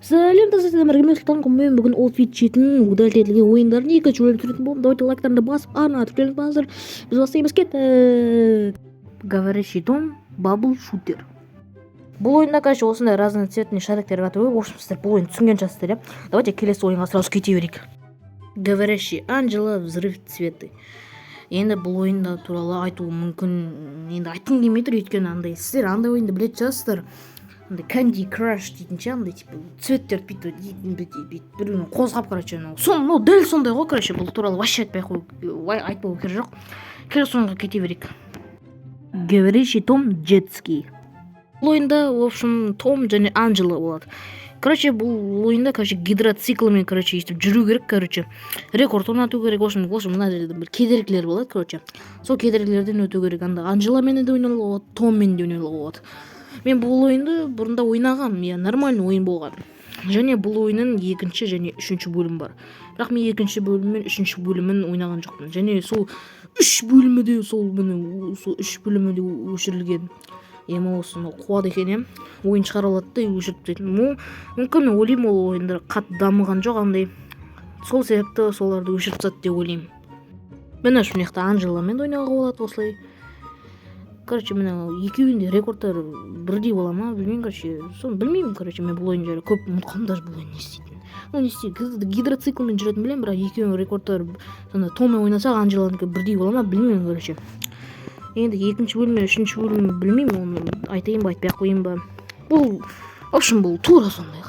Сәлем достар, мен Сұлтан мен бүгін Outfit четін удалить етілген ойындарын екінші бөлім түсіретін боламын. Давайте лайктарды басып, ана тіркеліңіздер. Біз бастаймыз, кеттік. Говорящий том, Bubble Shooter. Бұл ойында, короче, осындай разный цветный шариктер бар. В общем, сіздер бұл ойын түсінген шығарсыздар, иә. Давайте келесі ойынға сразу кете берейік. Говорящий Анжела, взрыв цветы. Енді бұл ойында туралы айту мүмкін, енді айтқым келмей тұр, өйткені андай сіздер андай ойынды білетін шығарсыздар. Андай Candy Crush дейтінше, андай типа цветтерді бүйтіп біреуін қозғап, короче, дәл сондай ғой, короче, бұл туралы вообще айтпау керек жоқ. Келесі ойынға кете берейік. Говорящий Том, Jetski. Бұл ойында, в общем, Том және Анжела болады. Короче, бұл ойында, короче, гидроциклмен, короче, естіп жүру керек, короче, рекорд орнату керек. В общем, мына жерде бір кедергілер болады, короче. Сол кедергілерден өту керек. Анда Анжеламен де ойнауға болады, Томмен де ойнауға болады. Мен бұл ойынды бұрында ойнағам, нормальный ойын болған. Және бұл ойынның екінші және үшінші бөлім бар. Бірақ мен екінші бөлім мен үшінші бөлімін ойнаған жоқпын. Және сол үш бөлімі де өшірілген. Осыны қуады екен, ойын шығара алады да өшіріп тастайтын. Мүмкін мен ойлаймын, ол ойындар қатты дамыған жоқ, андай. Сол себепті соларды өшіріп тастады деп ойлаймын. Мен ашып мына жақта Анжеламен ойнауға болады осылай. Короче, мен екеуінде рекордтар бірдей бола ма, білмеймін, короче. Соны білмеймін, короче, мен бұл ойын жайлы көп ұмытқам, даже бұл ойын не істейтін. Не істейді, гидроциклмен жүретін білемін, бірақ екеуінің рекордтар Томмен ойнасақ Анжеланікі бірдей бола ма, білмеймін, короче. Енді екінші бөлім мен үшінші бөлім білмеймін, оны айтайын ба, айтпай ақ қойын ба. Бұл, в общем, бұл тура сондай.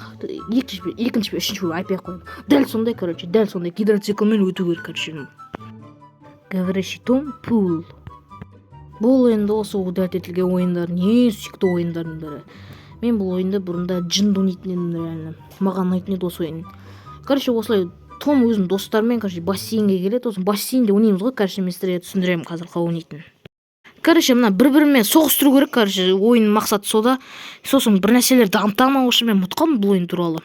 Екінші бөлім, үшінші бөлім айтпай ақ қойын. Дәл сондай, короче, дәл сондай гидроциклмен өту керек, короче. Говорящий Том, Pool. Бұл ойында осы удалить етілген ойындардың ең сүйікті ойындардың бірі. Мен бұл ойында бұрында жынды ойнайтын едім, реально. Маған ұнайтын еді осы ойын. Короче, осылай Том өзінің достарымен, короче, бассейнге келеді. Осы бассейнде ойнаймыз ғой, короче, мен сіздерге түсіндіремін қазір қалай ойнайтынын. Короче, мына бір-бірімен соғыстыру керек, короче, ойынның мақсаты сода. Сосын бір нәрселер дамытамау үшін мен ұмытқам бұл ойын туралы.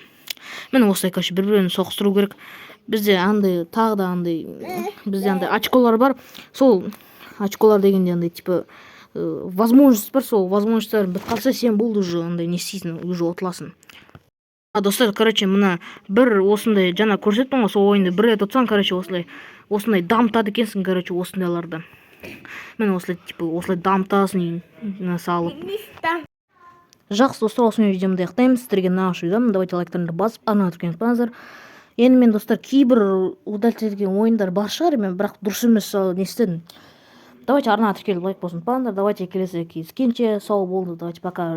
Мен осылай, короче, бір-бірімен соғыстыру керек. Бізде андай тағы да андай очколар бар. Сол очколар дегенде андай типа возможность бар, сол возможностьтар бітіп қалса сен болды уже андай не істейсің, уже ұтыласың. Достар, короче, мына бір осындай жаңа көрсеттім ғой, сол ойынды бір рет ұтсаң, короче, осындай дамытады екенсің, короче, осындайларды. Мен осылай дамытасың салып. Жақсы достар, осымен видеомды аяқтаймыз. Сіздерге нағаш видеом, давайте лайктарыңды басып, ана тіркеңіздер. Енді мен достар кейбір удалить етілген ойындар бар шығар, мен бірақ дұрыс емес не істедім. Давайте арна тіркеліп лайк болсын, пандар. Давайте келесі кездескенше сау болды. Давайте пока.